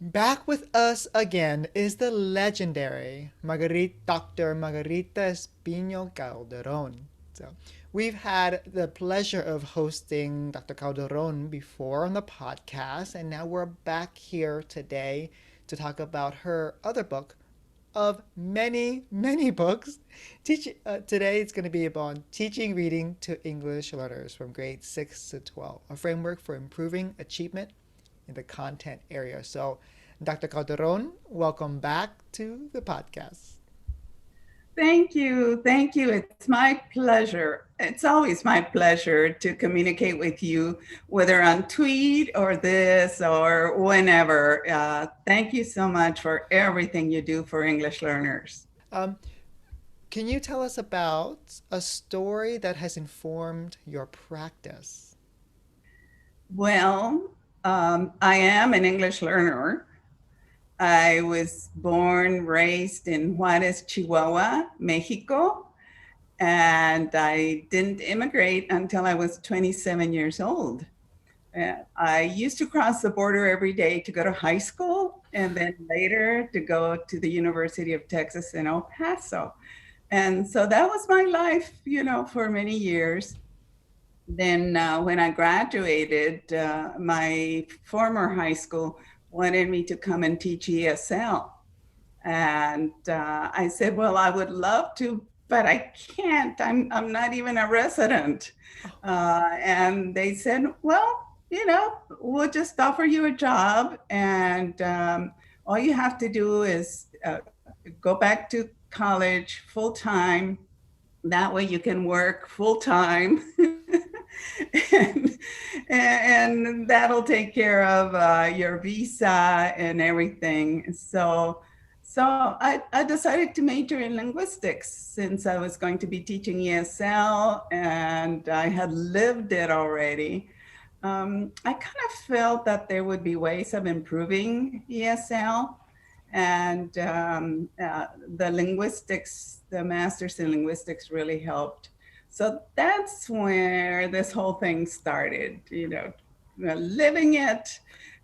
Back with us again is the legendary Dr. Margarita Espino Calderón. So, we've had the pleasure of hosting Dr. Calderón before on the podcast, and now we're back here today to talk about her other book of many, many books. Today it's going to be about teaching reading to English learners from grades 6 to 12, a framework for improving achievement in the content area. So, Dr. Calderon, welcome back to the podcast. Thank you. Thank you. It's my pleasure. It's always my pleasure to communicate with you, whether on tweet or this or whenever. Thank you so much for everything you do for English learners. Um, can you tell us about a story that has informed your practice? Well, I am an English learner. I was born, raised in Juarez, Chihuahua, Mexico, and I didn't immigrate until I was 27 years old. I used to cross the border every day to go to high school and then later to go to the University of Texas in El Paso. And so that was my life, for many years. Then when I graduated, my former high school wanted me to come and teach ESL. And I said, well, I would love to, but I can't. I'm not even a resident. And they said, well, we'll just offer you a job. And all you have to do is go back to college full time. That way you can work full time. and, and that'll take care of your visa and everything. So I decided to major in linguistics since I was going to be teaching ESL and I had lived it already. I kind of felt that there would be ways of improving ESL, and the linguistics, the master's in linguistics really helped. So that's where this whole thing started, living it,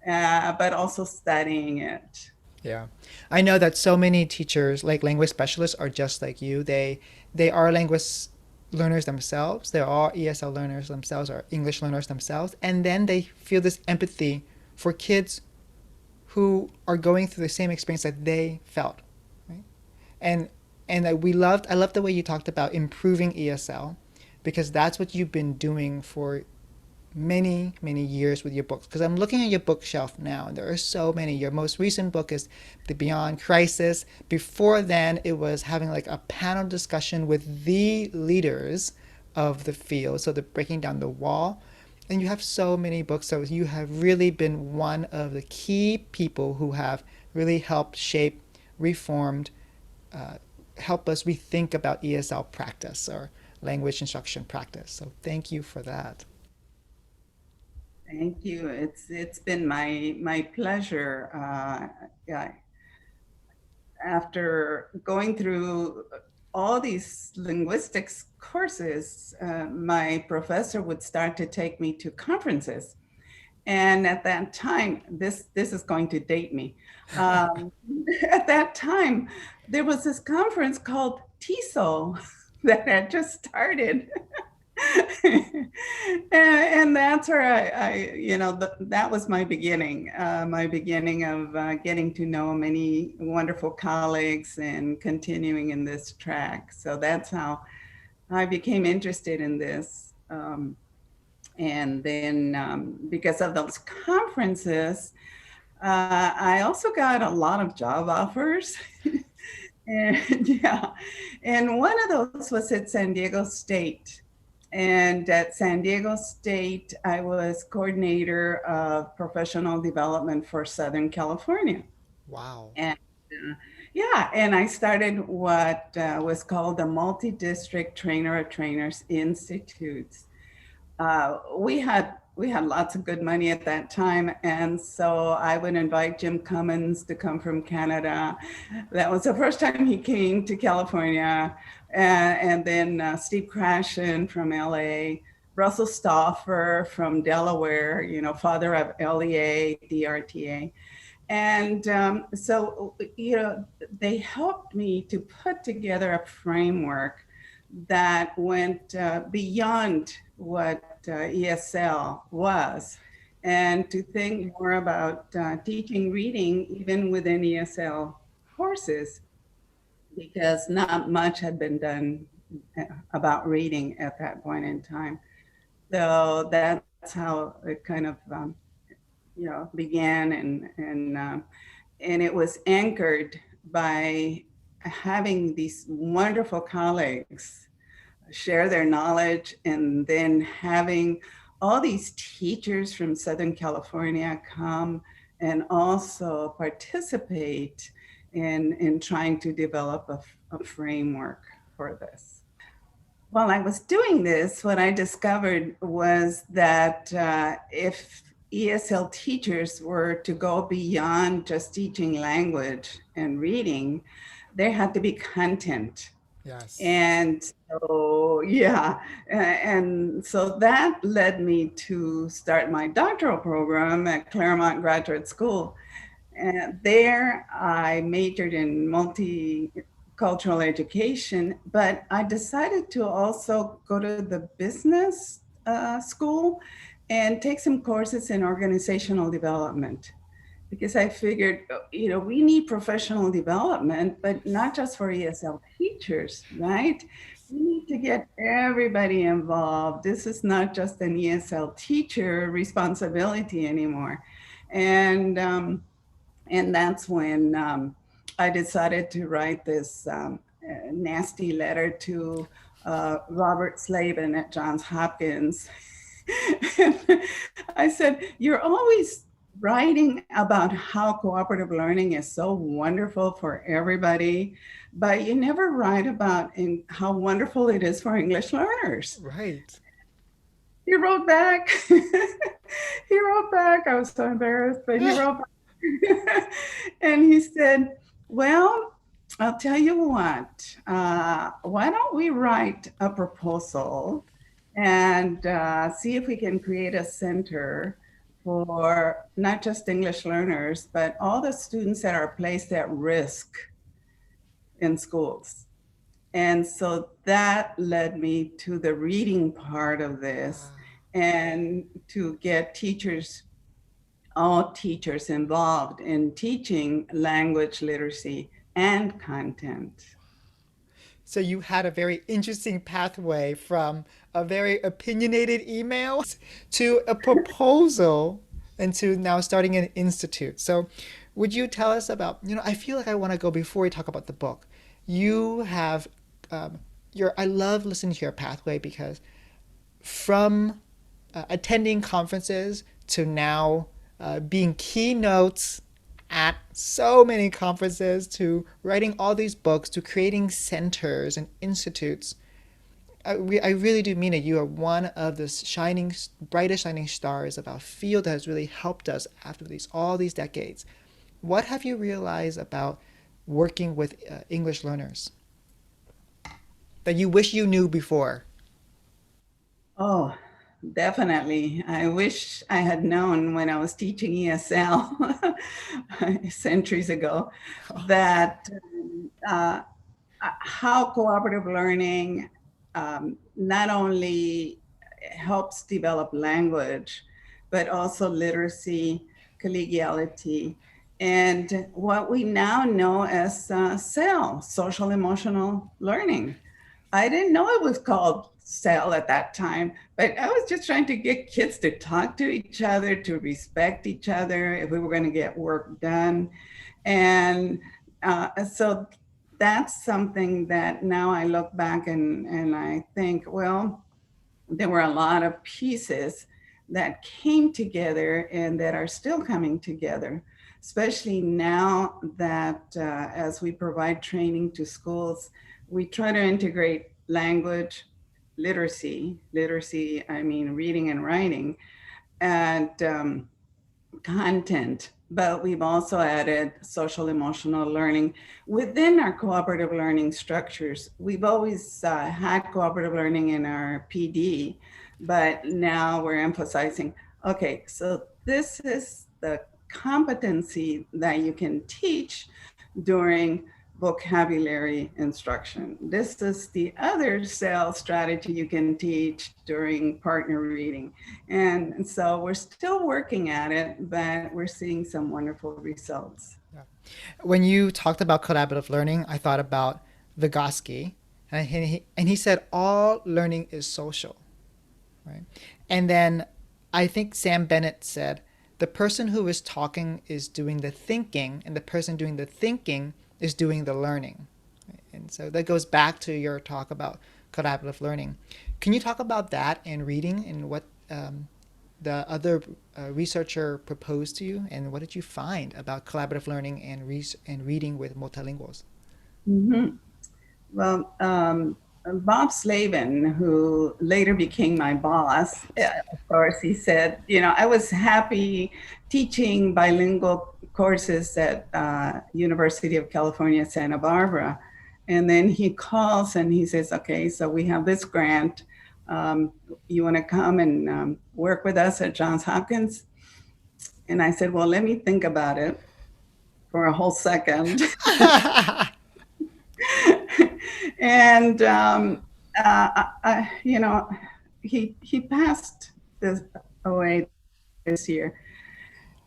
but also studying it. Yeah. I know that so many teachers, like language specialists, are just like you. They are language learners themselves. They are ESL learners themselves or English learners themselves. And then they feel this empathy for kids who are going through the same experience that they felt. Right? And I love the way you talked about improving ESL because that's what you've been doing for many, many years with your books. Because I'm looking at your bookshelf now, and there are so many. Your most recent book is The Beyond Crisis. Before then, it was having like a panel discussion with the leaders of the field. So they're breaking down the wall. And you have so many books. So you have really been one of the key people who have really helped shape, reformed, uh, help us rethink about ESL practice or language instruction practice. So thank you for that. Thank you. It's been my pleasure. Yeah, after going through all these linguistics courses, my professor would start to take me to conferences. And at that time, this is going to date me. Um, at that time, there was this conference called TESOL that had just started. And that's where that was my beginning of getting to know many wonderful colleagues and continuing in this track. So that's how I became interested in this. And then because of those conferences, I also got a lot of job offers. And yeah, and one of those was at San Diego State. And at San Diego State, I was coordinator of professional development for Southern California. Wow. And yeah, and I started what was called the Multi-District Trainer of Trainers Institutes. We had lots of good money at that time, and so I would invite Jim Cummins to come from Canada. That was the first time he came to California, and then Steve Krashen from LA, Russell Stauffer from Delaware, father of LEA, DRTA. And so, they helped me to put together a framework that went beyond what ESL was, and to think more about teaching reading even within ESL courses, because not much had been done about reading at that point in time. So that's how it kind of began, and it was anchored by having these wonderful colleagues share their knowledge, and then having all these teachers from Southern California come and also participate in trying to develop a framework for this. While I was doing this, what I discovered was that if ESL teachers were to go beyond just teaching language and reading, there had to be content. Yes. And so, yeah, and so that led me to start my doctoral program at Claremont Graduate School. And there I majored in multicultural education, but I decided to also go to the business school and take some courses in organizational development, because I figured, we need professional development, but not just for ESL teachers, right? We need to get everybody involved. This is not just an ESL teacher responsibility anymore. And that's when I decided to write this nasty letter to Robert Slavin at Johns Hopkins. And I said, "You're always writing about how cooperative learning is so wonderful for everybody, but you never write about how wonderful it is for English learners." Right. He wrote back. He wrote back. I was so embarrassed, but he wrote back. And he said, "Well, I'll tell you what, why don't we write a proposal and see if we can create a center for not just English learners, but all the students that are placed at risk in schools." And so that led me to the reading part of this, and to get all teachers involved in teaching language literacy and content. So you had a very interesting pathway from a very opinionated email to a proposal and to now starting an institute. So would you tell us about, I feel like I want to go before we talk about the book. You have I love listening to your pathway, because from attending conferences to now being keynotes at so many conferences, to writing all these books, to creating centers and institutes. I really do mean it. You are one of the brightest shining stars of our field that has really helped us after all these decades. What have you realized about working with English learners that you wish you knew before? Oh, definitely. I wish I had known when I was teaching ESL centuries ago that uh, how cooperative learning not only helps develop language, but also literacy, collegiality, and what we now know as SEL, social emotional learning. I didn't know it was called SEL at that time, but I was just trying to get kids to talk to each other, to respect each other if we were going to get work done. And so that's something that now I look back and I think, well, there were a lot of pieces that came together and that are still coming together, especially now that as we provide training to schools, we try to integrate language, literacy, I mean, reading and writing, and content, but we've also added social emotional learning within our cooperative learning structures. We've always had cooperative learning in our PD, but now we're emphasizing, okay, so this is the competency that you can teach during vocabulary instruction. This is the other sales strategy you can teach during partner reading. And so we're still working at it, but we're seeing some wonderful results. Yeah. When you talked about collaborative learning, I thought about Vygotsky, and he said all learning is social, right? And then I think Sam Bennett said the person who is talking is doing the thinking, and the person doing the thinking is doing the learning. And so that goes back to your talk about collaborative learning. Can you talk about that and reading and what the other researcher proposed to you, and what did you find about collaborative learning and reading with multilinguals? Mm-hmm. Well, Bob Slavin, who later became my boss, of course, he said, I was happy teaching bilingual courses at University of California, Santa Barbara. And then he calls and he says, okay, so we have this grant. You want to come and work with us at Johns Hopkins? And I said, well, let me think about it for a whole second. And he passed away this year,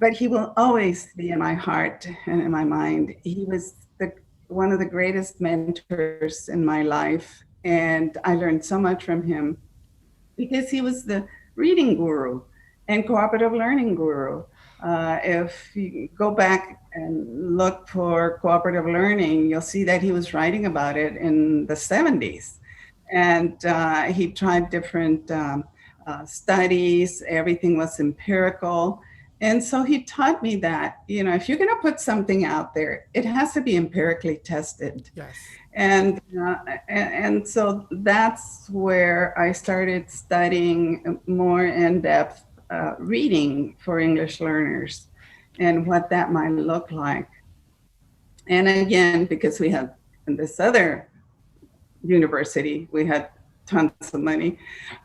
but he will always be in my heart and in my mind. He was one of the greatest mentors in my life, and I learned so much from him because he was the reading guru and cooperative learning guru. If you go back and look for cooperative learning, you'll see that he was writing about it in the 70s. And he tried different studies, everything was empirical. And so he taught me that, if you're going to put something out there, it has to be empirically tested. Yes. And so that's where I started studying more in depth reading for English learners and what that might look like. And again, because we had in this other university, we had tons of money,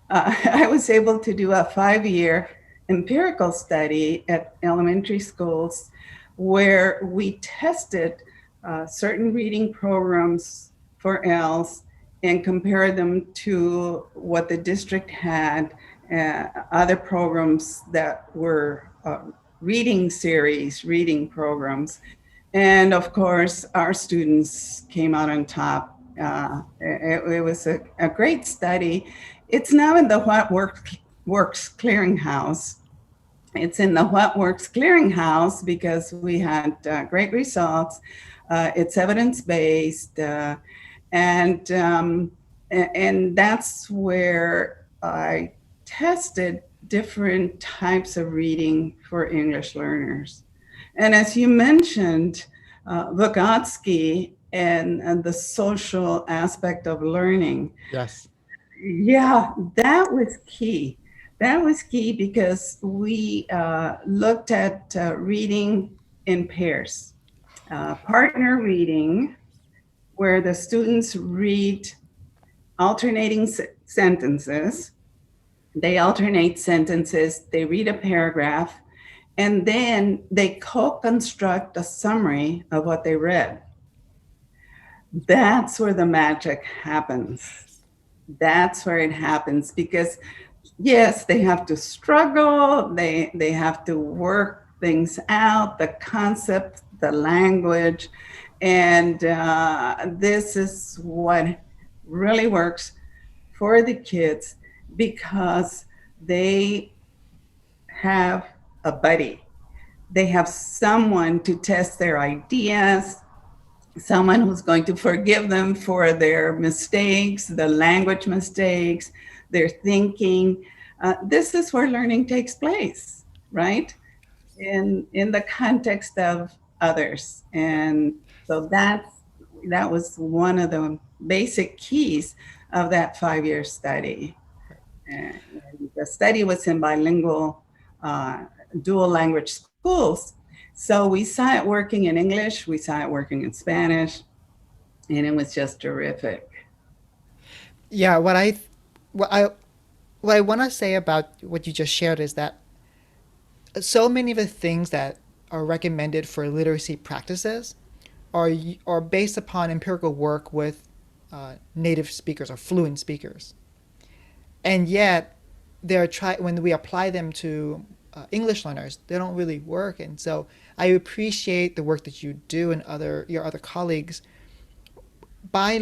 I was able to do a 5-year empirical study at elementary schools where we tested certain reading programs for ELs and compared them to what the district had, other programs that were reading series, reading programs. And of course, our students came out on top. It was a great study. It's now in the What Works Clearinghouse. It's in the What Works Clearinghouse because we had great results. It's evidence-based, and that's where I tested different types of reading for English learners. And as you mentioned, Vygotsky and the social aspect of learning. Yes. Yeah, that was key. That was key because we looked at reading in pairs, partner reading, where the students read alternating sentences. They alternate sentences, they read a paragraph, and then they co-construct a summary of what they read. That's where the magic happens. That's where it happens because yes, they have to struggle, they have to work things out, the concept, the language, and this is what really works for the kids because they have a buddy. They have someone to test their ideas, someone who's going to forgive them for their mistakes, the language mistakes, their thinking. This is where learning takes place, right? In the context of others. And so that was one of the basic keys of that 5-year study. And the study was in bilingual dual language schools. So we saw it working in English, we saw it working in Spanish, and it was just terrific. Yeah, what I what I want to say about what you just shared is that so many of the things that are recommended for literacy practices are based upon empirical work with native speakers or fluent speakers. And yet, when we apply them to English learners, they don't really work. And so I appreciate the work that you do and your other colleagues by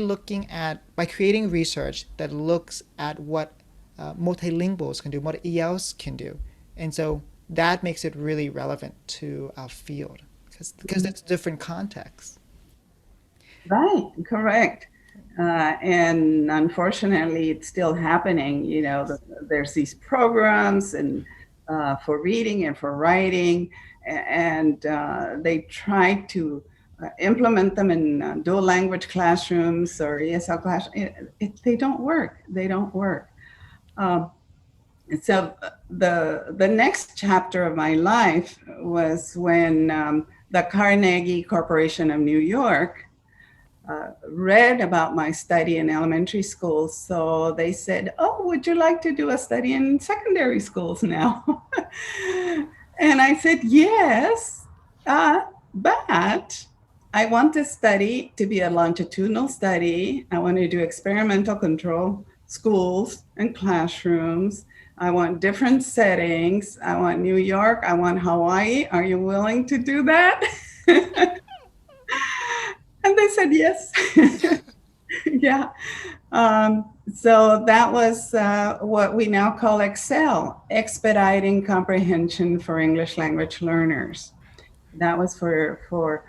creating research that looks at what multilinguals can do, what ELs can do, and so that makes it really relevant to our field because it's different contexts. Right, correct. And unfortunately, it's still happening. You know, there's these programs and for reading and for writing, and they try to implement them in dual language classrooms or ESL class. They don't work. They don't work. Um, so the next chapter of my life was when the Carnegie Corporation of New York read about my study in elementary schools. So they said, "Oh, would you like to do a study in secondary schools now?" And I said, "Yes, but I want the study to be a longitudinal study. I want to do experimental control schools and classrooms. I want different settings. I want New York. I want Hawaii. Are you willing to do that?" And they said yes. Yeah. So that was what we now call Excel, Expediting Comprehension for English Language Learners. That was for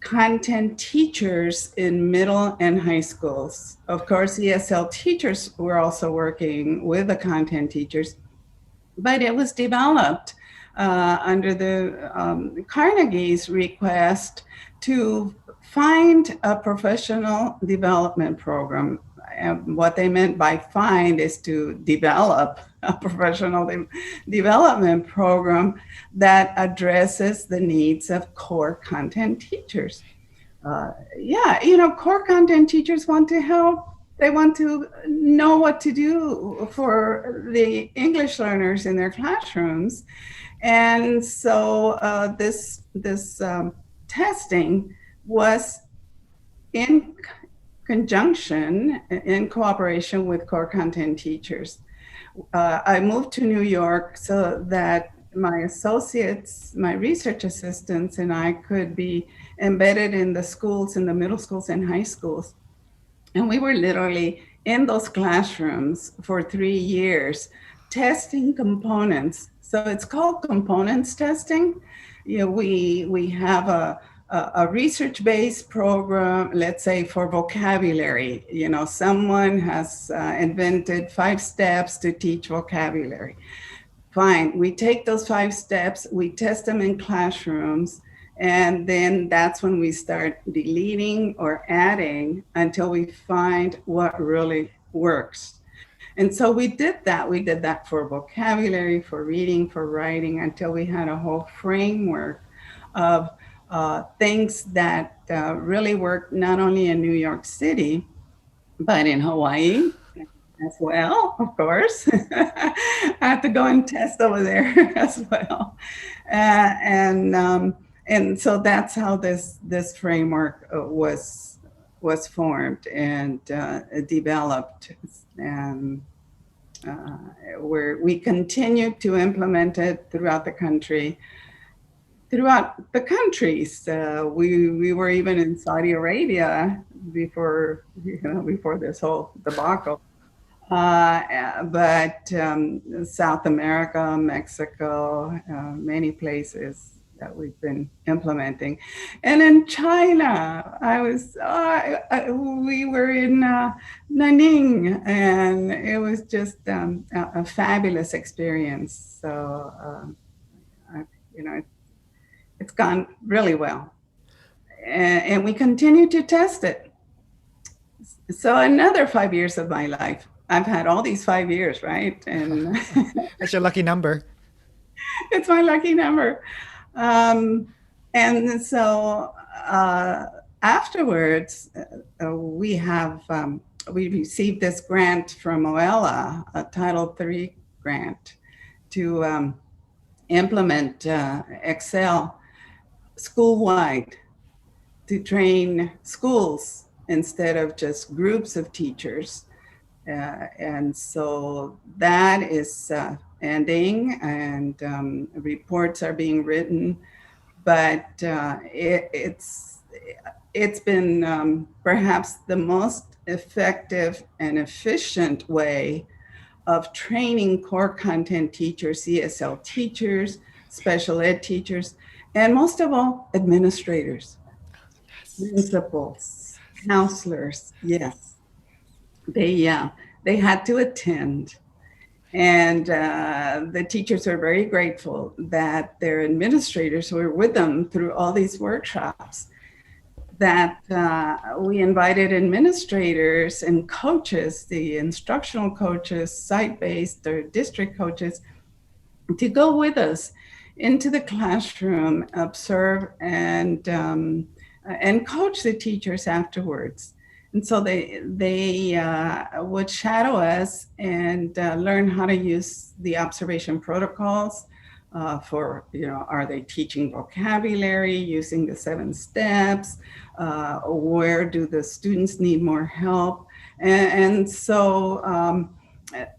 content teachers in middle and high schools. Of course, ESL teachers were also working with the content teachers, but it was developed under the Carnegie's request to find a professional development program. And what they meant by find is to develop a professional development program that addresses the needs of core content teachers. Yeah, you know, core content teachers want to help. They want to know what to do for the English learners in their classrooms. And so this testing was in conjunction, in cooperation with core content teachers. I moved to New York so that my associates, my research assistants, and I could be embedded in the schools, in the middle schools and high schools. And we were literally in those classrooms for 3 years testing components. So it's called components testing. You know, we have a research-based program, let's say for vocabulary. You know, someone has invented 5 steps to teach vocabulary. Fine, we take those 5 steps, we test them in classrooms, and then that's when we start deleting or adding until we find what really works. And so we did that. We did that for vocabulary, for reading, for writing, until we had a whole framework of things that really worked not only in New York City, but in Hawaii as well, of course. I had to go and test over there as well. And so that's how this framework was formed and developed. And where we continue to implement it throughout the country, throughout the countries. We were even in Saudi Arabia before this whole debacle. But South America, Mexico, many places that we've been implementing. And in China, we were in Nanning, and it was just a fabulous experience. So, it's gone really well. And we continue to test it. So another 5 years of my life. I've had all these 5 years, right? And That's your lucky number. it's my lucky number. And so afterwards, we received this grant from OELA, a Title III grant, to implement Excel school-wide to train schools instead of just groups of teachers. And so that is ending, and reports are being written, but it's been perhaps the most effective and efficient way of training core content teachers, ESL teachers, special ed teachers, and most of all, administrators, principals, counselors. Yes, they had to attend. And the teachers are very grateful that their administrators were with them through all these workshops, that we invited administrators and coaches, the instructional coaches, site-based or district coaches, to go with us into the classroom, observe, and coach the teachers afterwards. And so they would shadow us and learn how to use the observation protocols for, are they teaching vocabulary, using the 7 steps? Where do the students need more help? And so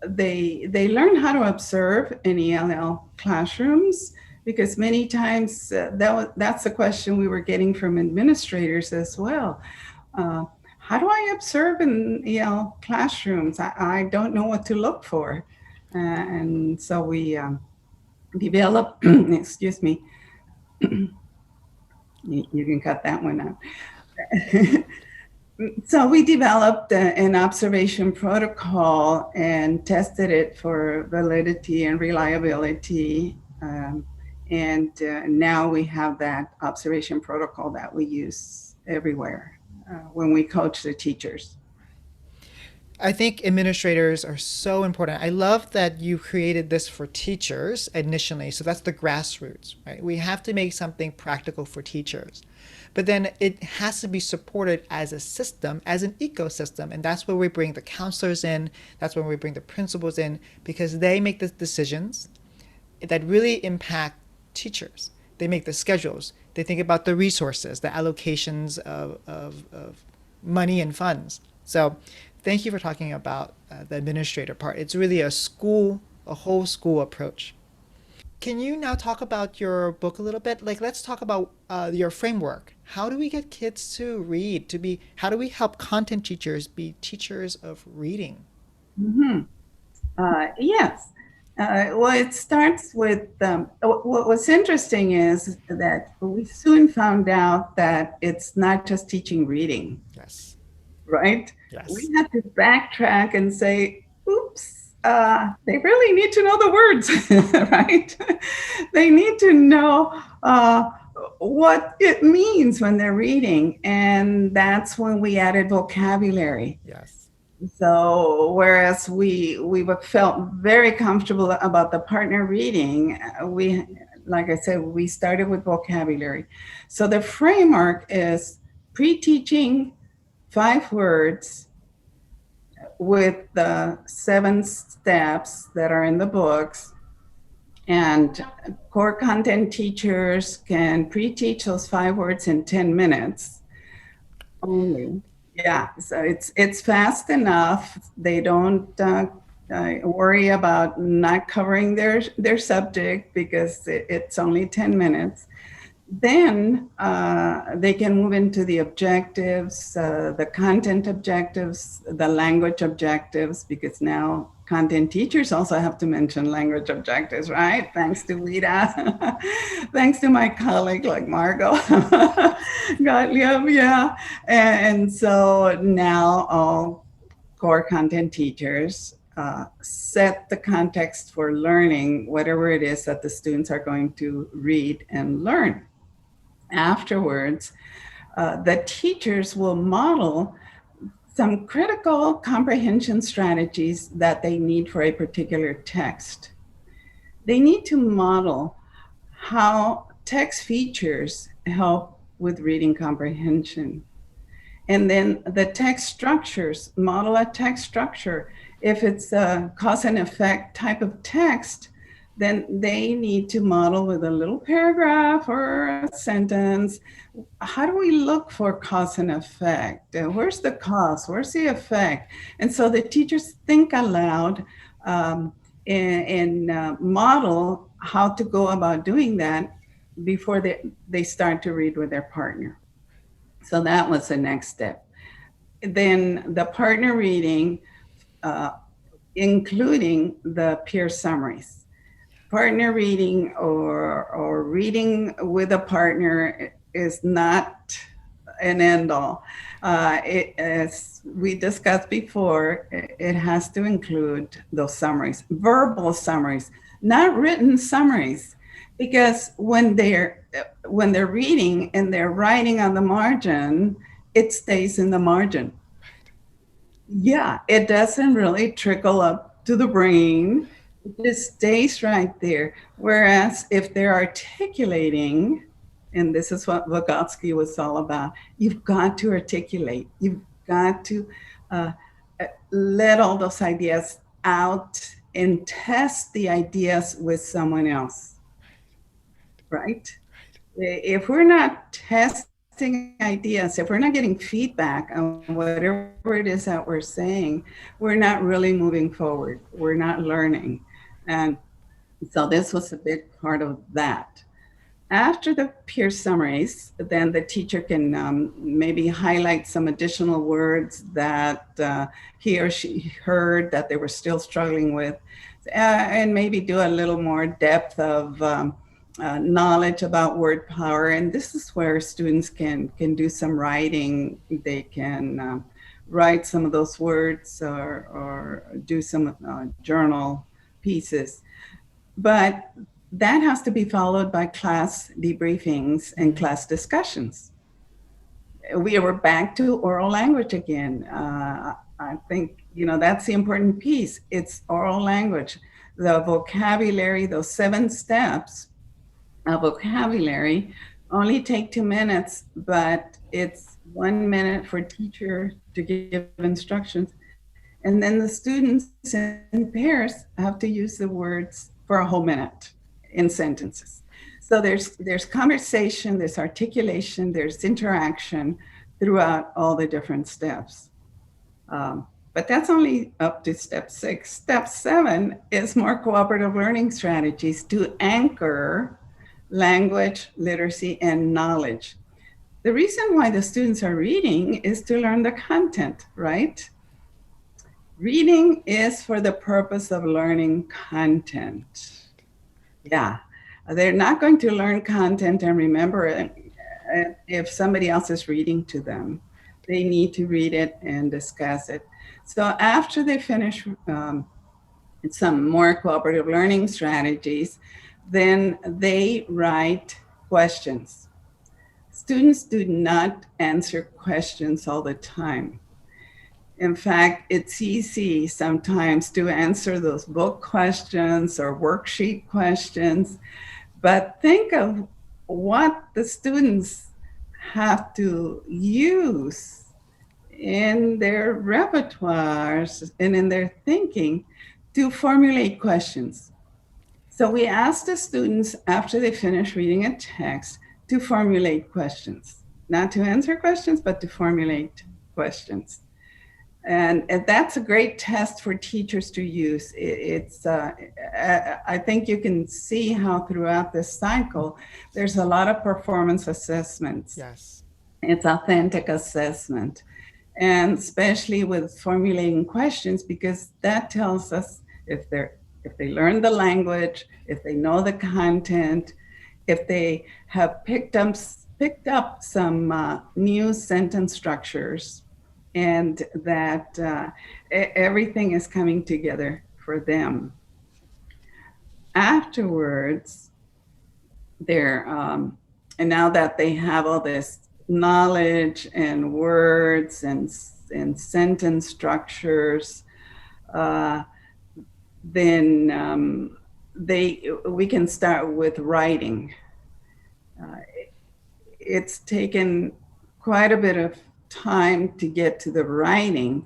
they learn how to observe in ELL classrooms, because many times that's the question we were getting from administrators as well. How do I observe in EL classrooms? I don't know what to look for. And so we developed, excuse me, you can cut that one out. So we developed an observation protocol and tested it for validity and reliability. And now we have that observation protocol that we use everywhere when we coach the teachers. I think administrators are so important. I love that you created this for teachers initially. So that's the grassroots, right? We have to make something practical for teachers. But then it has to be supported as a system, as an ecosystem. And that's where we bring the counselors in. That's when we bring the principals in, because they make the decisions that really impact teachers. They make the schedules. They think about the resources, the allocations of money and funds. So thank you for talking about the administrator part. It's really a whole school approach. Can you now talk about your book a little bit? Let's talk about your framework. How do we get kids to read? How do we help content teachers be teachers of reading? Mm-hmm. Yes. Well, it starts with what's interesting is that we soon found out that it's not just teaching reading. Yes. Right? Yes. We had to backtrack and say, oops, they really need to know the words, right? They need to know what it means when they're reading. And that's when we added vocabulary. Yes. So whereas we felt very comfortable about the partner reading, like I said, we started with vocabulary. So the framework is pre-teaching 5 words with the 7 steps that are in the books. And core content teachers can pre-teach those 5 words in 10 minutes only. Yeah, so it's fast enough. They don't worry about not covering their subject because it's only 10 minutes. Then they can move into the objectives, the content objectives, the language objectives, because now content teachers also have to mention language objectives, right? Thanks to Lita, thanks to my colleague like Margot. Yeah. And so now all core content teachers set the context for learning whatever it is that the students are going to read and learn. Afterwards, the teachers will model some critical comprehension strategies that they need for a particular text. They need to model how text features help with reading comprehension. And then the text structures, model a text structure. If it's a cause and effect type of text, then they need to model with a little paragraph or a sentence. How do we look for cause and effect? Where's the cause? Where's the effect? And so the teachers think aloud and model how to go about doing that before they start to read with their partner. So that was the next step. Then the partner reading, uh, including the peer summaries. Partner reading or reading with a partner is not an end all. As we discussed before, it has to include those summaries, verbal summaries, not written summaries, because when they're reading and they're writing on the margin, it stays in the margin. Yeah, it doesn't really trickle up to the brain. It just stays right there. Whereas if they're articulating, and this is what Vygotsky was all about, you've got to articulate. You've got to uh, let all those ideas out and test the ideas with someone else, right? If we're not testing ideas, if we're not getting feedback on whatever it is that we're saying, we're not really moving forward. We're not learning. And so this was a big part of that. After the peer summaries, then the teacher can maybe highlight some additional words that he or she heard that they were still struggling with, and maybe do a little more depth of knowledge about word power. And this is where students can do some writing. They can write some of those words or do some journal pieces. But that has to be followed by class debriefings and class discussions. We were back to oral language again. I think, that's the important piece. It's oral language. The vocabulary, those 7 steps of vocabulary only take 2 minutes, but it's 1 minute for teacher to give instructions. And then the students in pairs have to use the words for a whole minute in sentences. So there's conversation, there's articulation, there's interaction throughout all the different steps. But that's only up to step 6. Step 7 is more cooperative learning strategies to anchor language, literacy, and knowledge. The reason why the students are reading is to learn the content, right? Reading is for the purpose of learning content. Yeah, they're not going to learn content and remember it if somebody else is reading to them. They need to read it and discuss it. So after they finish some more cooperative learning strategies, then they write questions. Students do not answer questions all the time. In fact, it's easy sometimes to answer those book questions or worksheet questions, but think of what the students have to use in their repertoires and in their thinking to formulate questions. So we ask the students after they finish reading a text to formulate questions, not to answer questions, but to formulate questions. And that's a great test for teachers to use. I think you can see how throughout this cycle, there's a lot of performance assessments. Yes. It's authentic assessment. And especially with formulating questions, because that tells us if they learn the language, if they know the content, if they have picked up some new sentence structures, and that everything is coming together for them. Afterwards, and now that they have all this knowledge and words and sentence structures, then we can start with writing. It's taken quite a bit of time to get to the writing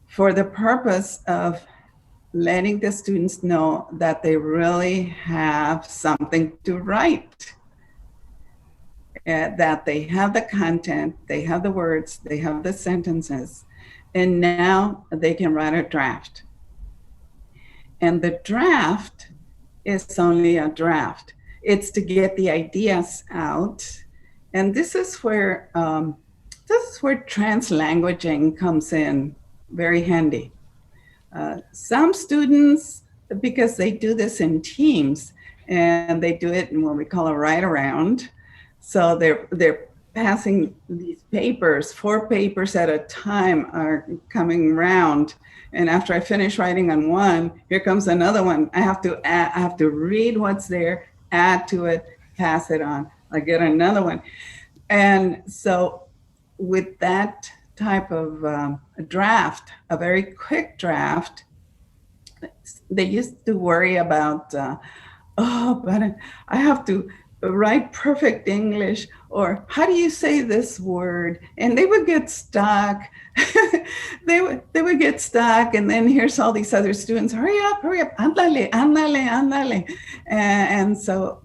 for the purpose of letting the students know that they really have something to write, that they have the content, they have the words, they have the sentences, and now they can write a draft. And the draft is only a draft. It's to get the ideas out. And this is where translanguaging comes in very handy. Some students, because they do this in teams, and they do it in what we call a write around. So they're passing these papers, 4 papers at a time are coming round. And after I finish writing on one, here comes another one. I have to read what's there, add to it, pass it on. I get another one. And so with that type of draft, a very quick draft, they used to worry about, but I have to write perfect English, or how do you say this word? And they would get stuck. They would get stuck, and then here's all these other students, hurry up, andale, andale, andale. And so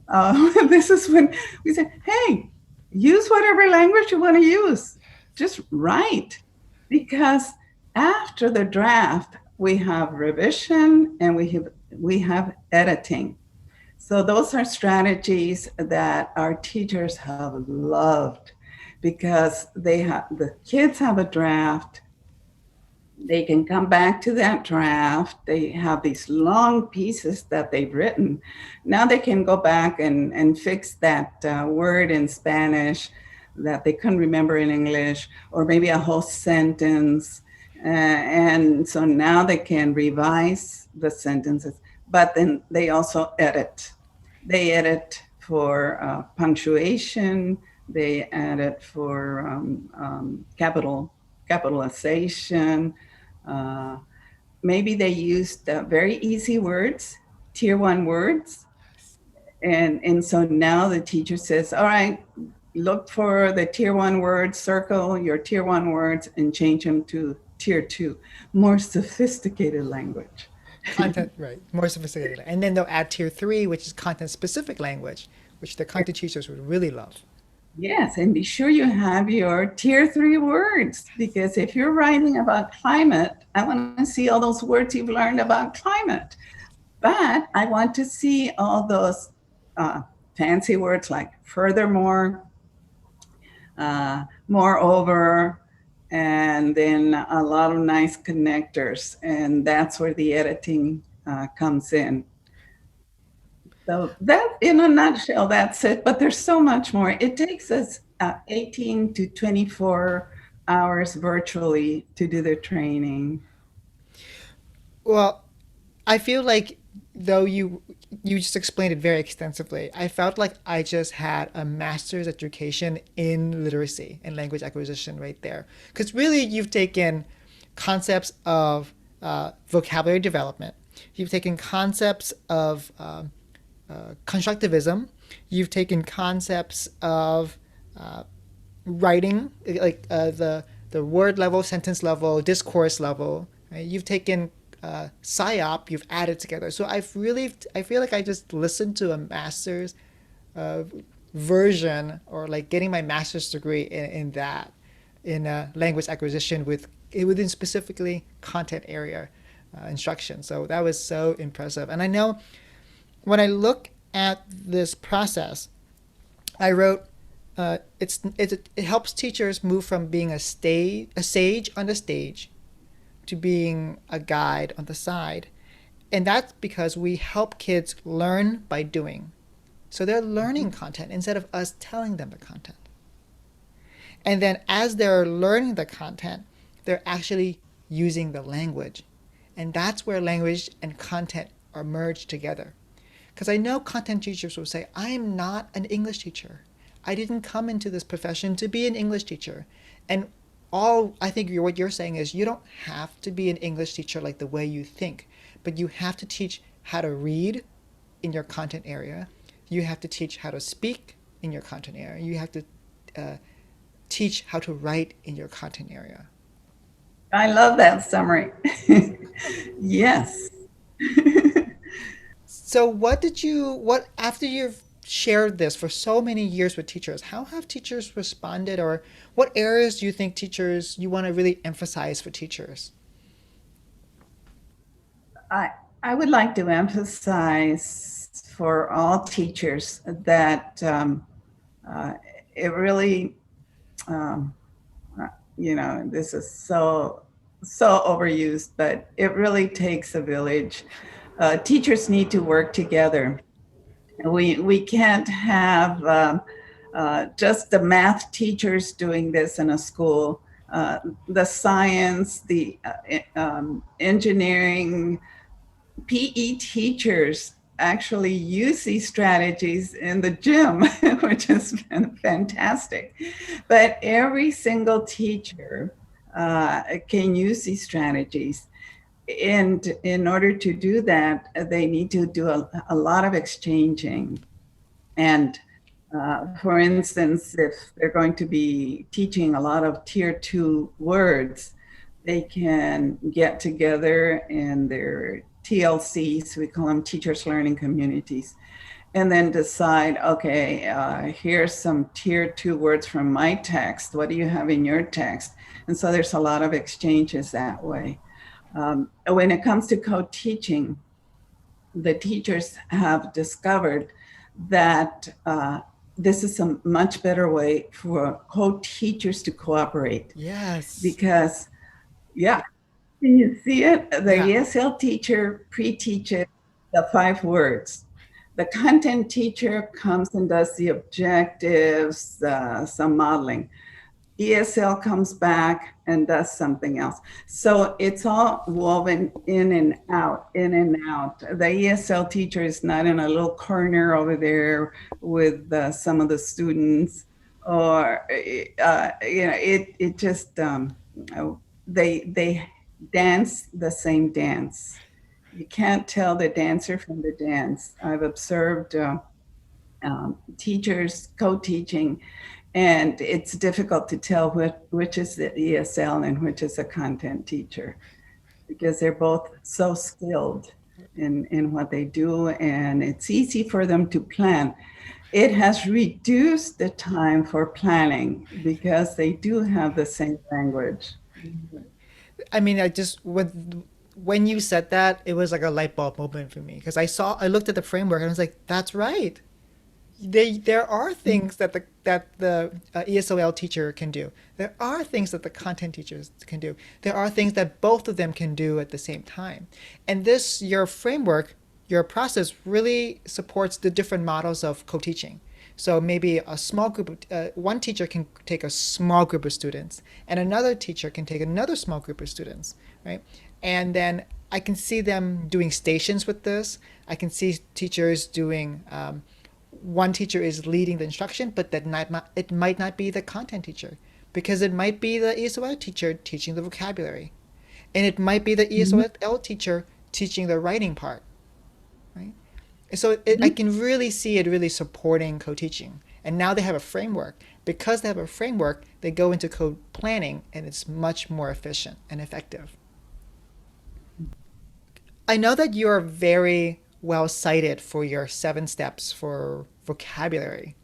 this is when we say, hey, use whatever language you want to use. Just write. Because after the draft, we have revision and we have editing. So those are strategies that our teachers have loved, because the kids have a draft. They can come back to that draft. They have these long pieces that they've written. Now they can go back and fix that word in Spanish that they couldn't remember in English, or maybe a whole sentence. And so now they can revise the sentences, but then they also edit. They edit for punctuation. They edit for capitalization. Maybe they used very easy words, tier 1 words. And so now the teacher says, all right, look for the tier 1 words, circle your tier 1 words and change them to tier 2, more sophisticated language. Content, right, more sophisticated. And then they'll add tier 3, which is content specific language, which the content teachers would really love. Yes, and be sure you have your tier 3 words, because if you're writing about climate, I want to see all those words you've learned about climate. But I want to see all those fancy words like furthermore, moreover, and then a lot of nice connectors. And that's where the editing comes in. So that, in a nutshell, that's it. But there's so much more. It takes us 18 to 24 hours virtually to do the training. Well, I feel like though you just explained it very extensively, I felt like I just had a master's education in literacy and language acquisition right there. Because really, you've taken concepts of vocabulary development, you've taken concepts of constructivism, you've taken concepts of writing, like the word level, sentence level, discourse level. Right? You've taken psyop, you've added together. So I feel like I just listened to a master's version, or like getting my master's degree in that, in language acquisition within specifically content area instruction. So that was so impressive. And I know when I look at this process, I wrote it helps teachers move from being a sage on the stage to being a guide on the side. And that's because we help kids learn by doing. So they're learning content instead of us telling them the content. And then as they're learning the content, they're actually using the language. And that's where language and content are merged together. Because I know content teachers will say, I'm not an English teacher. I didn't come into this profession to be an English teacher. And I think what you're saying is you don't have to be an English teacher like the way you think, but you have to teach how to read in your content area. You have to teach how to speak in your content area. You have to teach how to write in your content area. I love that summary. Yes. So what after you've shared this for so many years with teachers, how have teachers responded, or what areas do you think teachers you want to really emphasize for teachers? I, I would like to emphasize for all teachers that uh, it really, um, this is so overused, but it really takes a village. Teachers need to work together. We can't have just the math teachers doing this in a school. The science, the engineering, PE teachers actually use these strategies in the gym, which has been fantastic. But every single teacher can use these strategies. And in order to do that, they need to do a lot of exchanging. And for instance, if they're going to be teaching a lot of tier 2 words, they can get together in their TLCs, we call them teachers learning communities, and then decide, okay, here's some tier 2 words from my text. What do you have in your text? And so there's a lot of exchanges that way. When it comes to co-teaching, the teachers have discovered that this is a much better way for co-teachers to cooperate Yes. because, yeah, can you see it? The Yeah. ESL teacher pre-teaches the 5 words. The content teacher comes and does the objectives, some modeling. ESL comes back and does something else. So it's all woven in and out, in and out. The ESL teacher is not in a little corner over there with some of the students, or it just they dance the same dance. You can't tell the dancer from the dance. I've observed teachers co-teaching, and it's difficult to tell which is the ESL and which is a content teacher because they're both so skilled in what they do, and it's easy for them to plan. It has reduced the time for planning because they do have the same language. I mean, when you said that, it was like a light bulb moment for me because I looked at the framework and I was like, that's right. There are things that the ESOL teacher can do. There are things that the content teachers can do. There are things that both of them can do at the same time. And this your framework, your process really supports the different models of co-teaching. So maybe a small group of one teacher can take a small group of students, and another teacher can take another small group of students, right? And then I can see them doing stations with this. I can see teachers doing one teacher is leading the instruction, but it might not be the content teacher because it might be the ESOL teacher teaching the vocabulary, and it might be the Mhm. ESOL teacher teaching the writing part, right? And so I Mhm. can really see it really supporting co-teaching. And now they have a framework. Because they have a framework, they go into co-planning, and it's much more efficient and effective. I know that you're very well cited for your 7 steps for vocabulary.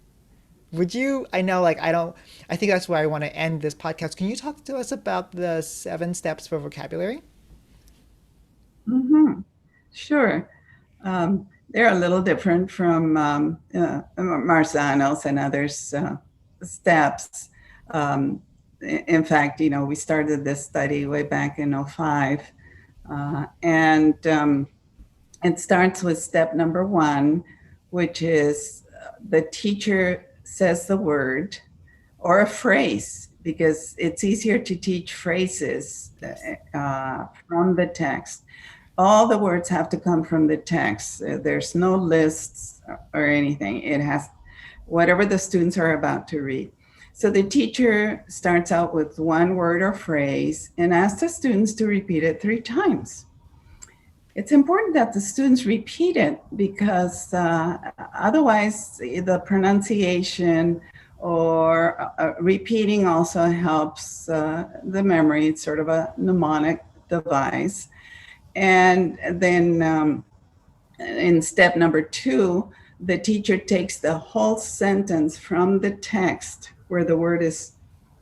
Would you? I know, like, I don't. I think that's where I want to end this podcast. Can you talk to us about the 7 steps for vocabulary? Mhm. Sure. They're a little different from Marzano's and others' steps. Um, in fact, we started this study way back in '05, and it starts with step number 1, which is the teacher says the word or a phrase, because it's easier to teach phrases Yes. from the text. All the words have to come from the text. There's no lists or anything. It has whatever the students are about to read. So the teacher starts out with one word or phrase and asks the students to repeat it 3 times. It's important that the students repeat it because otherwise the pronunciation or repeating also helps the memory. It's sort of a mnemonic device. And then in step number 2, the teacher takes the whole sentence from the text where the word is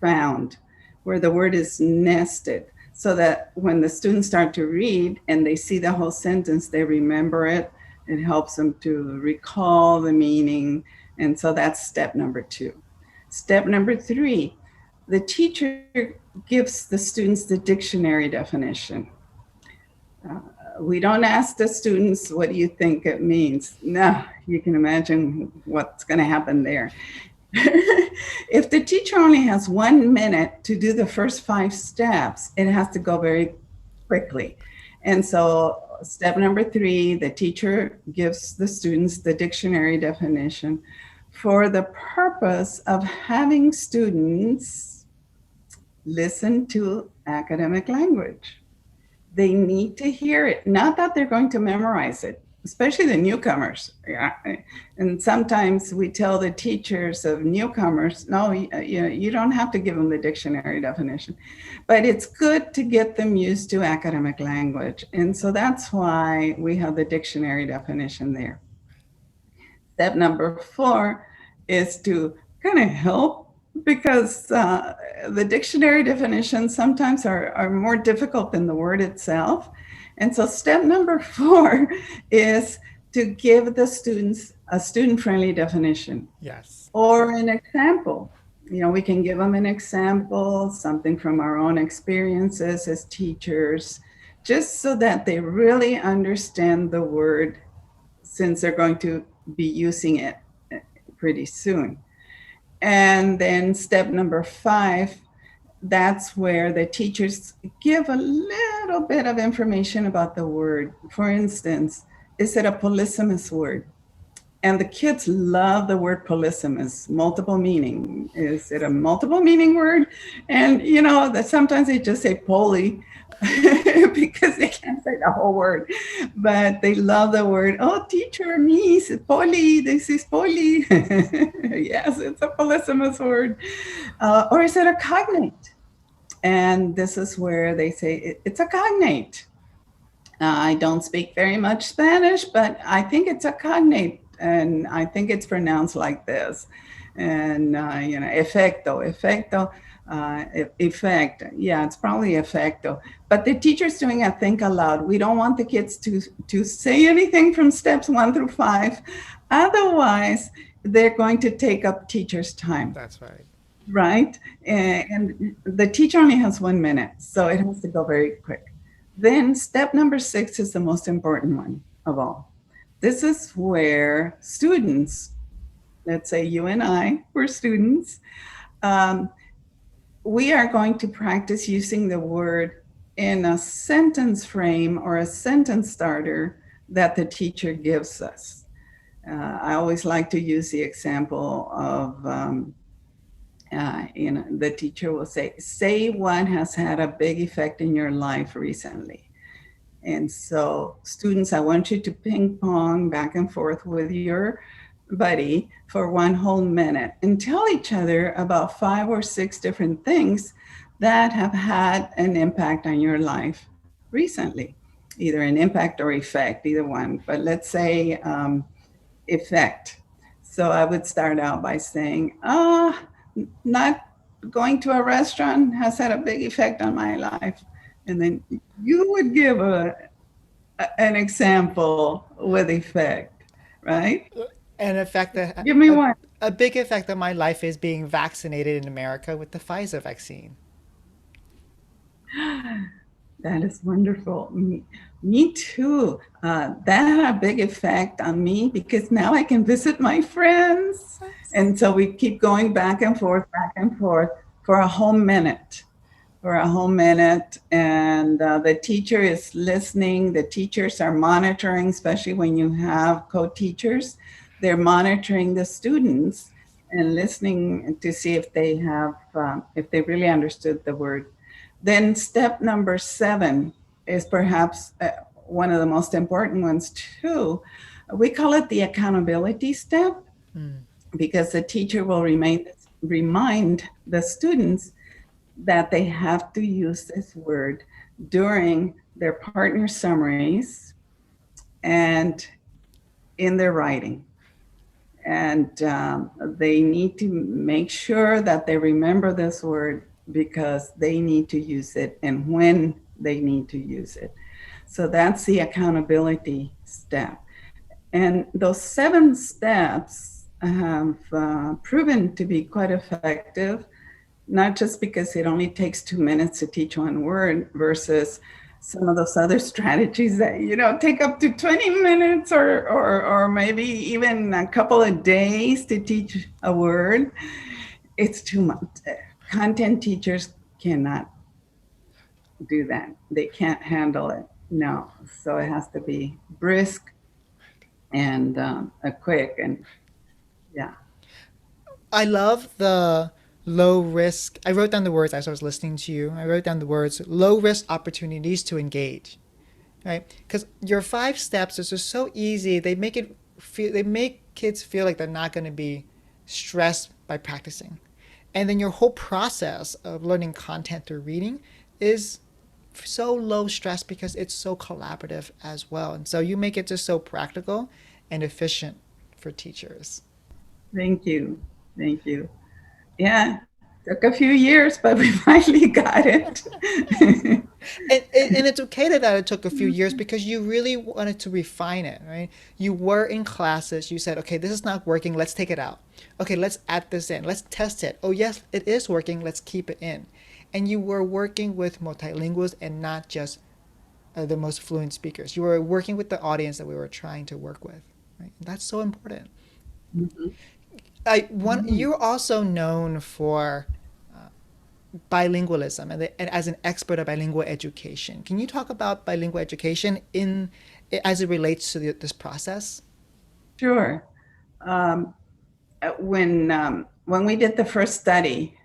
found, where the word is nested, so that when the students start to read and they see the whole sentence, they remember it. It helps them to recall the meaning. And so that's step number 2. Step number 3, the teacher gives the students the dictionary definition. We don't ask the students, what do you think it means? No, you can imagine what's going to happen there. If the teacher only has 1 minute to do the first 5 steps, it has to go very quickly. And so, step number 3, the teacher gives the students the dictionary definition for the purpose of having students listen to academic language. They need to hear it, not that they're going to memorize it, especially the newcomers. Yeah. And sometimes we tell the teachers of newcomers, no, you don't have to give them the dictionary definition, but it's good to get them used to academic language. And so that's why we have the dictionary definition there. Step number 4 is to kind of help, because the dictionary definitions sometimes are more difficult than the word itself. And so step number 4 is to give the students a student-friendly definition. Yes. Or an example. We can give them an example, something from our own experiences as teachers, just so that they really understand the word, since they're going to be using it pretty soon. And then step number 5, that's where the teachers give a little bit of information about the word. For instance, is it a polysemous word? And the kids love the word polysemous, multiple meaning. Is it a multiple meaning word? And that sometimes they just say poly because they can't say the whole word, but they love the word. Oh, teacher, miss, poly, this is poly. Yes, it's a polysemous word. Or is it a cognate? And this is where they say it's a cognate. I don't speak very much Spanish, but I think it's a cognate, and I think it's pronounced like this. And efecto, effect. Yeah, it's probably effecto. But the teacher's doing a think aloud. We don't want the kids to say anything from steps 1 through 5. Otherwise, they're going to take up teacher's time. That's right. Right? And the teacher only has 1 minute, so it has to go very quick. Then step number 6 is the most important one of all. This is where students, let's say you and I, we're students, we are going to practice using the word in a sentence frame or a sentence starter that the teacher gives us. I always like to use the example of, the teacher will say what has had a big effect in your life recently. And so, students, I want you to ping pong back and forth with your buddy for 1 whole minute and tell each other about 5 or 6 different things that have had an impact on your life recently, either an impact or effect, either one. But let's say effect. So I would start out by saying, not going to a restaurant has had a big effect on my life. And then you would give an example with effect, right? An effect that Give me one. a big effect on my life is being vaccinated in America with the Pfizer vaccine. That is wonderful. Me too. That had a big effect on me because now I can visit my friends. And so we keep going back and forth for a whole minute. And the teacher is listening. The teachers are monitoring, especially when you have co-teachers. They're monitoring the students and listening to see if they have, if they really understood the word. Then step number 7 is perhaps one of the most important ones too. We call it the accountability step because the teacher will remind the students that they have to use this word during their partner summaries and in their writing. And they need to make sure that they remember this word because they need to use it and when they need to use it. So that's the accountability step. And those 7 steps have proven to be quite effective, not just because it only takes 2 minutes to teach one word versus some of those other strategies that, you know, take up to 20 minutes or maybe even a couple of days to teach a word. It's too much. Content teachers cannot do that. They can't handle it. No. So it has to be brisk and a quick and yeah. I love the low risk. I wrote down the words as I was listening to you. I wrote down the words low risk opportunities to engage, right? Because your 5 steps is just so easy. They make kids feel like they're not going to be stressed by practicing. And then your whole process of learning content through reading is so low stress because it's so collaborative as well. And so you make it just so practical and efficient for teachers. Thank you. Thank you. Yeah, took a few years, but we finally got it. And it's okay that it took a few years because you really wanted to refine it, right? You were in classes, you said, okay, this is not working, let's take it out. Okay, let's add this in, let's test it. Oh, yes, it is working, let's keep it in. And you were working with multilinguals and not just the most fluent speakers. You were working with the audience that we were trying to work with, right? And that's so important. Mhm. You're also known for bilingualism and as an expert of bilingual education. Can you talk about bilingual education in as it relates to this process? Sure. Um, when we did the first study,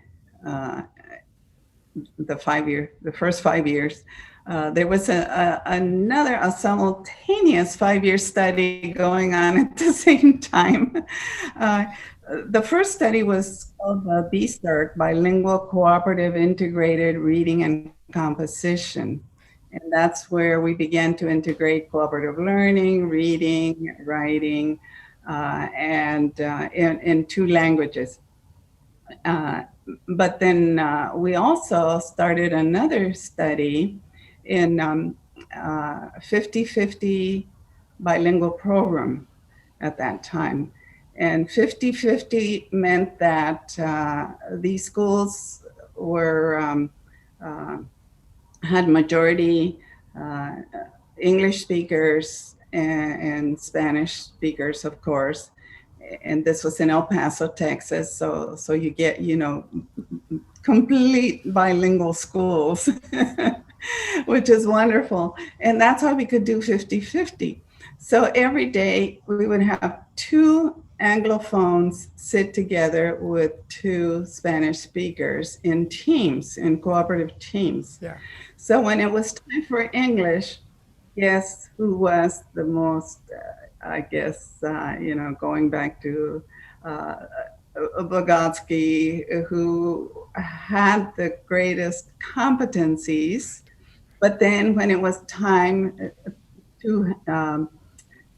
uh, the first 5 years, there was a simultaneous 5-year study going on at the same time. Uh, the first study was called BSTART, Bilingual Cooperative Integrated Reading and Composition. And that's where we began to integrate cooperative learning, reading, writing, and in 2 languages. Uh, but then we also started another study in 50-50 bilingual program at that time. And 50-50 meant that these schools were uh, had majority uh, English speakers and Spanish speakers, of course. And this was in El Paso, Texas. So you get, you know, complete bilingual schools, which is wonderful. And that's how we could do 50-50. So every day we would have 2 Anglophones sit together with 2 Spanish speakers in teams, in cooperative teams. Yeah. So when it was time for English, guess who was the most, I guess, you know, going back to Vygotsky, who had the greatest competencies. But then when it was time to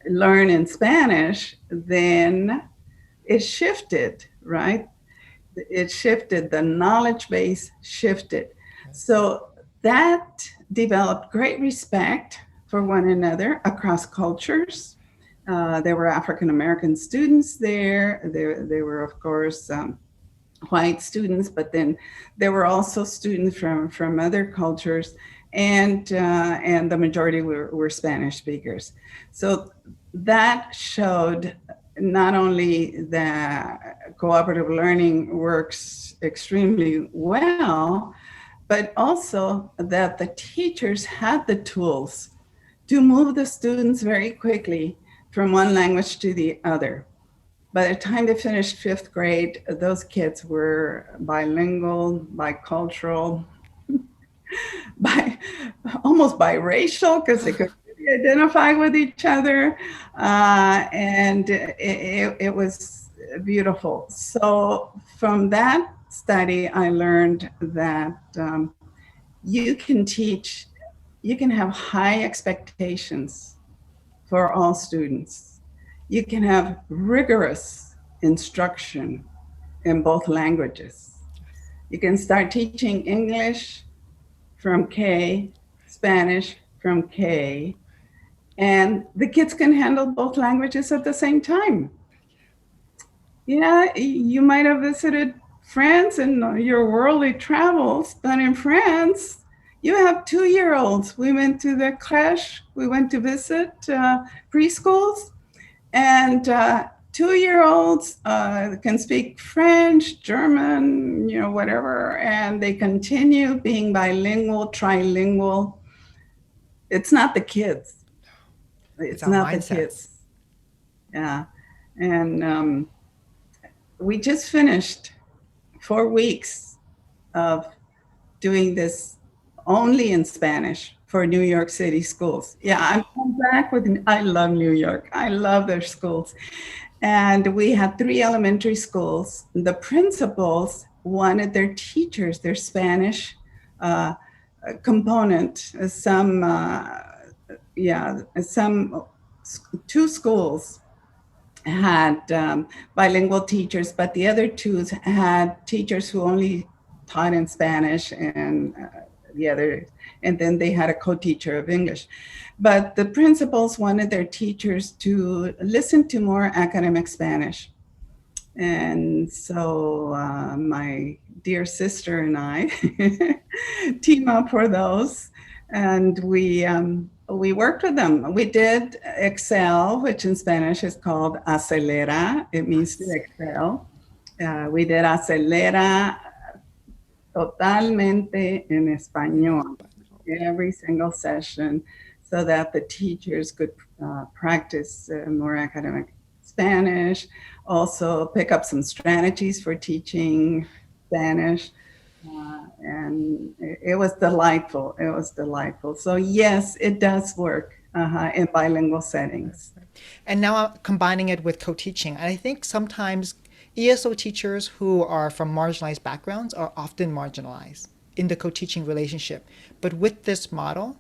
learn in Spanish, then it shifted, right? It shifted, the knowledge base shifted. So that developed great respect for one another across cultures. There were African American students there. There were, of course, white students, but then there were also students from other cultures, and the majority were Spanish speakers. So that showed not only that cooperative learning works extremely well, but also that the teachers had the tools to move the students very quickly from one language to the other. By the time they finished 5th grade, those kids were bilingual, bicultural, almost biracial, because they could identify with each other. And it was beautiful. So from that study, I learned that you can teach you can have high expectations for all students. You can have rigorous instruction in both languages. You can start teaching English from K, Spanish from K, and the kids can handle both languages at the same time. Yeah, you might have visited France in your worldly travels, but in France, you have 2 year olds. We went to the crèche, we went to visit preschools, and 2 year olds can speak French, German, whatever, and they continue being bilingual, trilingual. It's not the kids. It's It's our not the mindsets. kids. Yeah. And we just finished 4 weeks of doing this only in Spanish for New York City schools. Yeah, I'm back with, I love New York. I love their schools. And we had 3 elementary schools. The principals wanted their teachers, their Spanish uh, component, some 2 schools had bilingual teachers, but the other two had teachers who only taught in Spanish, and the other, and then they had a co-teacher of English. But the principals wanted their teachers to listen to more academic Spanish. And so my dear sister and I team up for those, and we worked with them. We did Excel, which in Spanish is called acelera. It means to excel. We did acelera totalmente en español, every single session, so that the teachers could practice more academic Spanish, also pick up some strategies for teaching Spanish. And it was delightful. It was delightful. So yes, it does work in bilingual settings. And now I'm combining it with co-teaching. And I think sometimes ESO teachers who are from marginalized backgrounds are often marginalized in the co-teaching relationship. But with this model,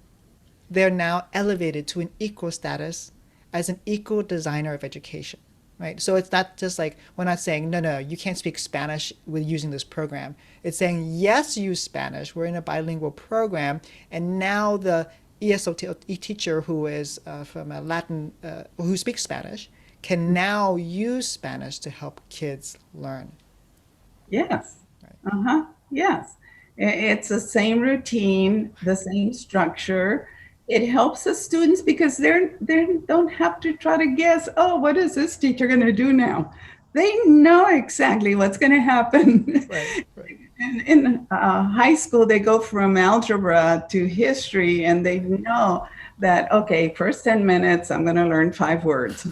they're now elevated to an equal status as an equal designer of education, right? So it's not just like, we're not saying, no, no, you can't speak Spanish with using this program. It's saying, yes, use Spanish. We're in a bilingual program. And now the ESO teacher who is from a Latin, who speaks Spanish, can now use Spanish to help kids learn. Yes. Right. Yes. It's the same routine, the same structure. It helps the students because they don't have to try to guess, oh, what is this teacher going to do now? They know exactly what's going to happen. Right, right. In high school, they go from algebra to history, and they know that, okay, first 10 minutes, I'm going to learn 5 words.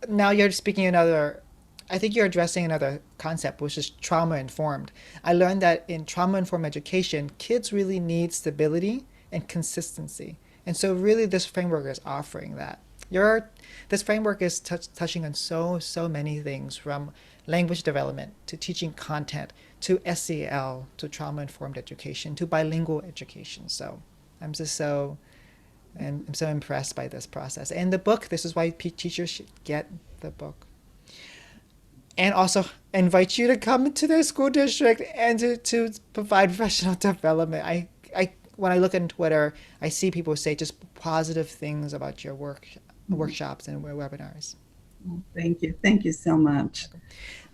Now you're speaking another, I think you're addressing another concept, which is trauma informed. I learned that in trauma informed education, kids really need stability and consistency. And so really this framework is offering that. This framework is touching on so many things, from language development to teaching content to SEL to trauma informed education to bilingual education. So I'm just so and I'm so impressed by this process. And the book, this is why teachers should get the book. And also invite you to come to their school district and to provide professional development. When I look on Twitter, I see people say just positive things about your workshops and webinars. Thank you. Thank you so much.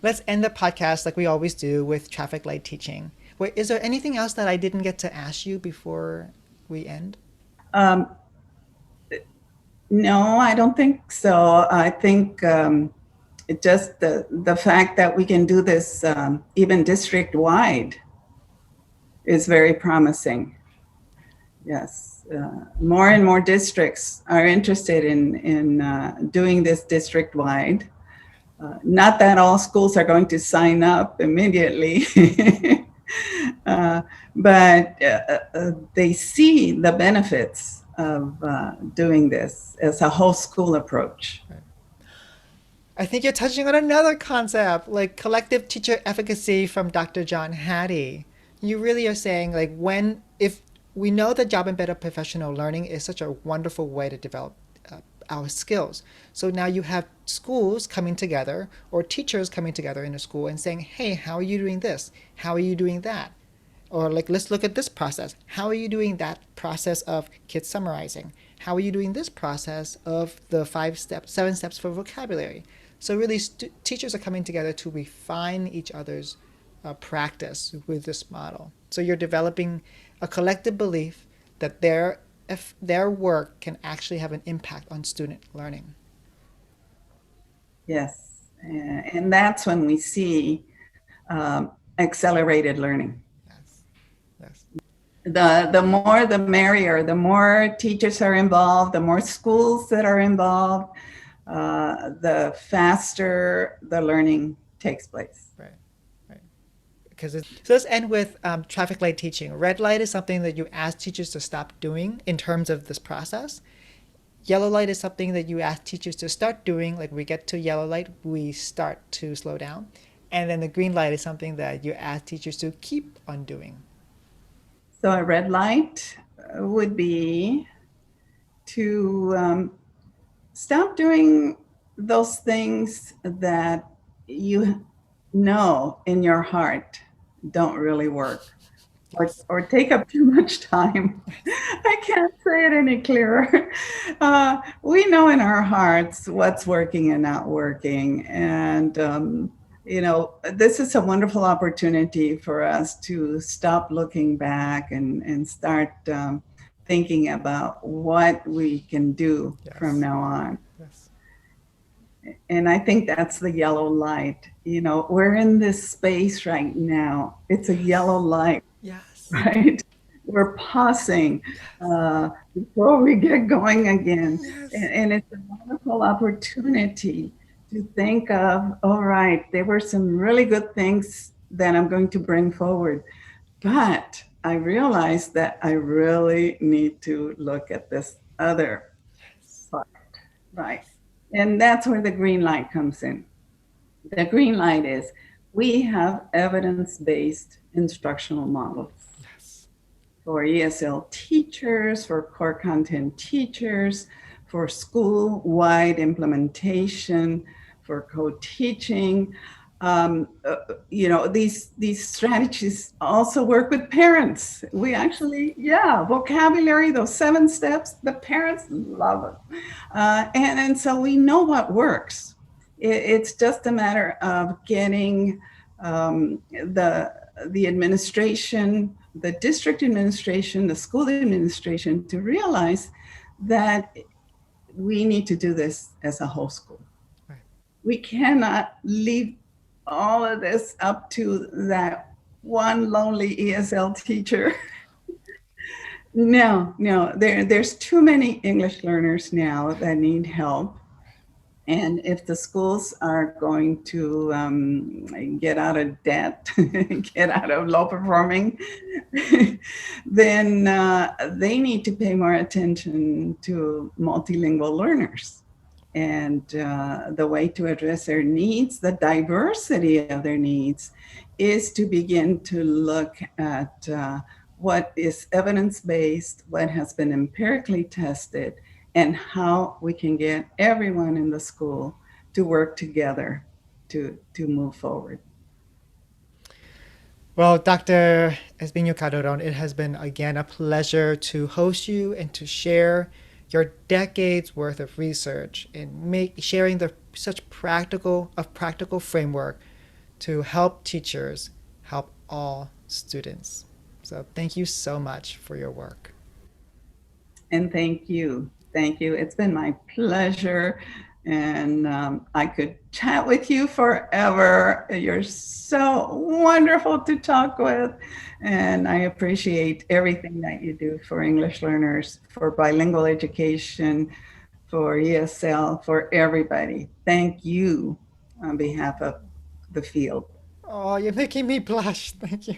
Let's end the podcast like we always do with traffic light teaching. Wait, is there anything else that I didn't get to ask you before we end? Um, no, I don't think so. I think just the fact that we can do this even district wide is very promising. Yes, more and more districts are interested in doing this district wide. Not that all schools are going to sign up immediately, but they see the benefits of doing this as a whole school approach. I think you're touching on another concept, like collective teacher efficacy from Dr. John Hattie. you really are saying like when if we know that job embedded professional learning is such a wonderful way to develop our skills. So now you have schools coming together or teachers coming together in a school and saying, hey, how are you doing this? How are you doing that? Or like, let's look at this process. How are you doing that process of kids summarizing? How are you doing this process of the 7 steps for vocabulary? So really, teachers are coming together to refine each other's practice with this model. So you're developing a collective belief that if their work can actually have an impact on student learning. Yes. And that's when we see accelerated learning. Yes. Yes. The more the merrier, the more teachers are involved, the more schools that are involved, the faster the learning takes place. Right. Right. So let's end with traffic light teaching. Red light is something that you ask teachers to stop doing in terms of this process. Yellow light is something that you ask teachers to start doing. Like we get to yellow light, we start to slow down. And then the green light is something that you ask teachers to keep on doing. So a red light would be to stop doing those things that you know in your heart don't really work or take up too much time. I can't say it any clearer. We know in our hearts what's working and not working. And, this is a wonderful opportunity for us to stop looking back and start thinking about what we can do from now on. Yes. And I think that's the yellow light. We're in this space right now. It's a yellow light. Yes. Right? We're pausing before we get going again. Yes. And it's a wonderful opportunity to think of, all right, there were some really good things that I'm going to bring forward. But I realized that I really need to look at this other part, right? And that's where the green light comes in. The green light is we have evidence-based instructional models. Yes. For ESL teachers, for core content teachers, for school-wide implementation, for co-teaching. These strategies also work with parents. We actually, vocabulary, those 7 steps, the parents love it. And so we know what works. It's just a matter of getting the administration, the district administration, the school administration to realize that we need to do this as a whole school. Right. We cannot leave all of this up to that one lonely ESL teacher. No, there's too many English learners now that need help. And if the schools are going to get out of debt, get out of low performing, then they need to pay more attention to multilingual learners. And the way to address their needs, the diversity of their needs, is to begin to look at what is evidence-based, what has been empirically tested, and how we can get everyone in the school to work together to move forward. Well, Dr. Espino Calderón, it has been again a pleasure to host you and to share your decades worth of research and sharing such practical framework to help teachers help all students. So thank you so much for your work. And thank you. Thank you. It's been my pleasure. And I could chat with you forever. You're so wonderful to talk with. And I appreciate everything that you do for English learners, for bilingual education, for ESL, for everybody. Thank you on behalf of the field. Oh, you're making me blush. Thank you.